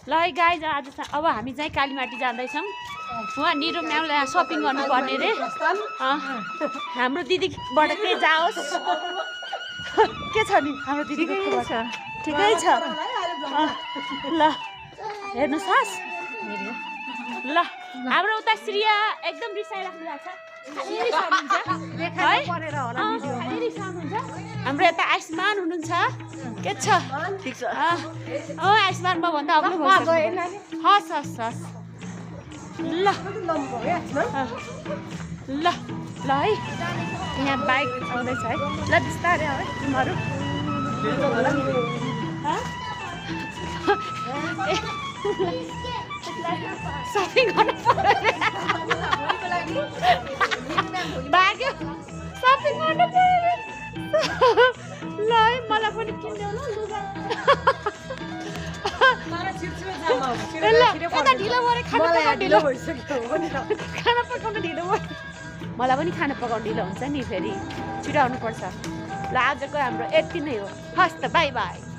ल है गाइज आज अब हामी चाहिँ कालीमाटी जाँदैछौँ उहाँ निरु म्यामलाई सपिङ गर्नुपर्ने रे हाम्रो दिदीबाट के जाओस् के छ नि हाम्रो दिदीको खबर ठिकै छ ल हेर्नुहोस् हस् ल हाम्रो उता श्रिया एकदम रिसाइराख्नु भएको छ हाम्रो यता आयुष्मान हुनुहुन्छ के छ ठिक छ आयुष्मानमा भन्दा अग्लो हस् हस् हस् ल ल ल है यहाँ बाइक आउँदैछ है ल बिस्तारै है तिमीहरू सपिङ गर्नु पर्यो भाग्यो सपिङ गर्नु पर्यो ल है मलाई पनि किन्देऊ ल लुगा यता ढिलो भयो खाना पकाउनु ढिलो भयो मलाई पनि खाना पकाउनु ढिलो हुन्छ नि फेरि छिटो आउनुपर्छ ल आजको हाम्रो यति नै हो हस् त बाई बाई